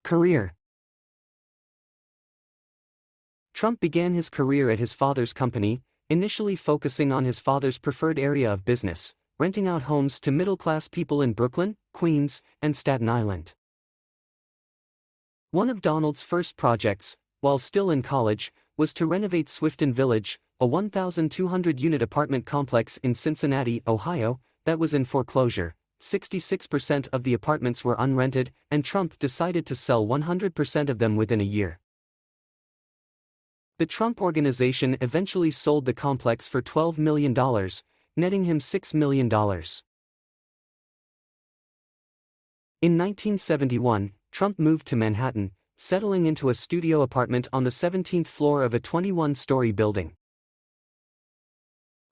Career. Trump began his career at his father's company, initially focusing on his father's preferred area of business, renting out homes to middle-class people in Brooklyn, Queens, and Staten Island. One of Donald's first projects, while still in college, was to renovate Swifton Village, a 1,200-unit apartment complex in Cincinnati, Ohio, that was in foreclosure. 66% of the apartments were unrented, and Trump decided to sell 100% of them within a year. The Trump Organization eventually sold the complex for $12 million, netting him $6 million. In 1971, Trump moved to Manhattan, settling into a studio apartment on the 17th floor of a 21-story building.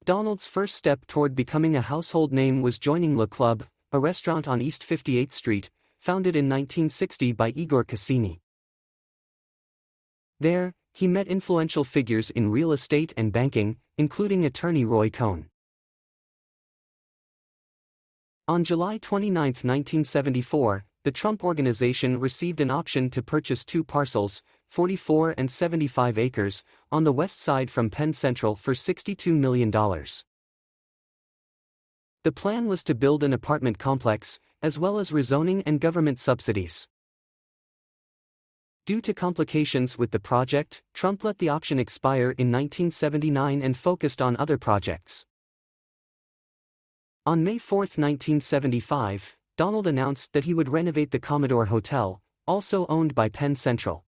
Donald's first step toward becoming a household name was joining Le Club, a restaurant on East 58th Street, founded in 1960 by Igor Cassini. There, he met influential figures in real estate and banking, including attorney Roy Cohn. On July 29, 1974, the Trump Organization received an option to purchase two parcels, 44 and 75 acres, on the west side from Penn Central for $62 million. The plan was to build an apartment complex, as well as rezoning and government subsidies. Due to complications with the project, Trump let the option expire in 1979 and focused on other projects. On May 4, 1975, Donald announced that he would renovate the Commodore Hotel, also owned by Penn Central.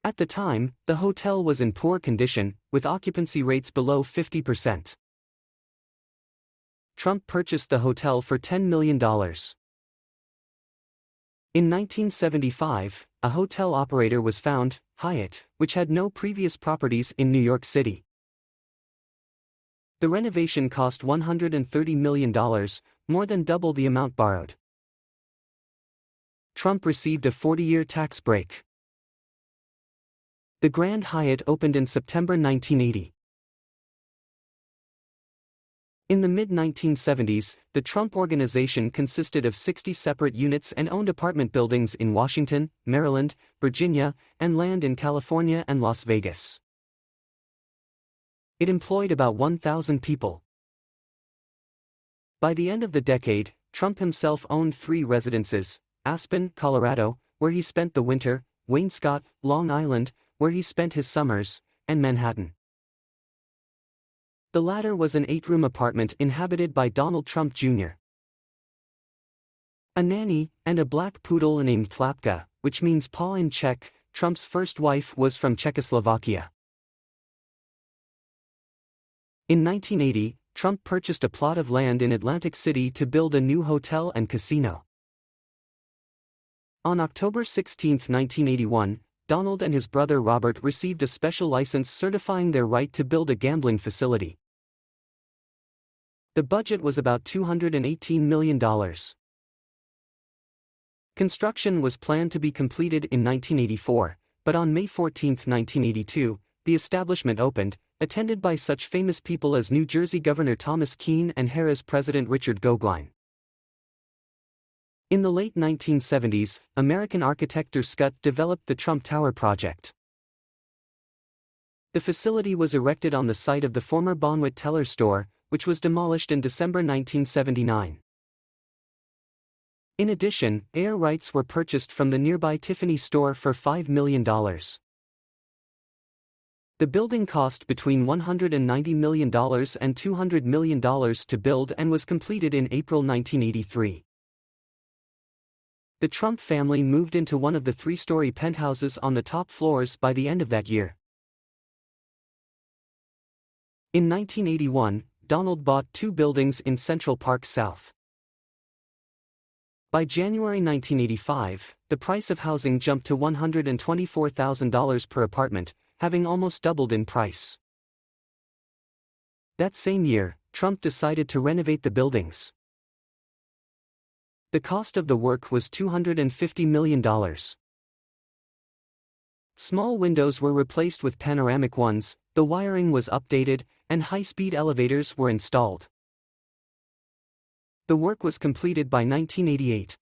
At the time, the hotel was in poor condition, with occupancy rates below 50%. Trump purchased the hotel for $10 million. In 1975, a hotel operator was found, Hyatt, which had no previous properties in New York City. The renovation cost $130 million, more than double the amount borrowed. Trump received a 40-year tax break. The Grand Hyatt opened in September 1980. In the mid-1970s, the Trump Organization consisted of 60 separate units and owned apartment buildings in Washington, Maryland, Virginia, and land in California and Las Vegas. It employed about 1,000 people. By the end of the decade, Trump himself owned 3 residences: Aspen, Colorado, where he spent the winter; Wainscott, Long Island, where he spent his summers; and Manhattan. The latter was an 8-room apartment inhabited by Donald Trump Jr., a nanny, and a black poodle named Tlapka, which means paw in Czech. Trump's first wife was from Czechoslovakia. In 1980, Trump purchased a plot of land in Atlantic City to build a new hotel and casino. On October 16, 1981, Donald and his brother Robert received a special license certifying their right to build a gambling facility. The budget was about $218 million. Construction was planned to be completed in 1984, but on May 14, 1982, the establishment opened, attended by such famous people as New Jersey Governor Thomas Kean and Harrah's President Richard Goglein. In the late 1970s, American architect Scott developed the Trump Tower project. The facility was erected on the site of the former Bonwit Teller store, which was demolished in December 1979. In addition, air rights were purchased from the nearby Tiffany store for $5 million. The building cost between $190 million and $200 million to build and was completed in April 1983. The Trump family moved into one of the 3-story penthouses on the top floors by the end of that year. In 1981, Donald bought 2 buildings in Central Park South. By January 1985, the price of housing jumped to $124,000 per apartment, having almost doubled in price. That same year, Trump decided to renovate the buildings. The cost of the work was $250 million. Small windows were replaced with panoramic ones, the wiring was updated, and high-speed elevators were installed. The work was completed by 1988.